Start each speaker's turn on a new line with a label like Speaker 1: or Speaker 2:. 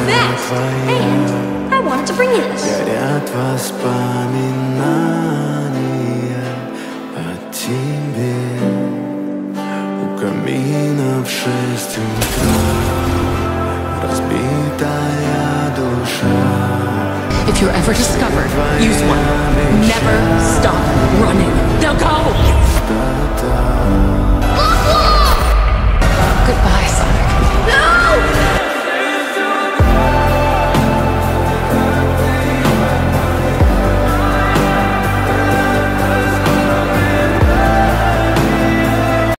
Speaker 1: fast. And I wanted to bring you this.
Speaker 2: Горят воспоминания о тебе у камина в 6 утра. Разбитая душа.
Speaker 3: If you're ever discovered, use one. Never stop running. Now go!
Speaker 1: Look!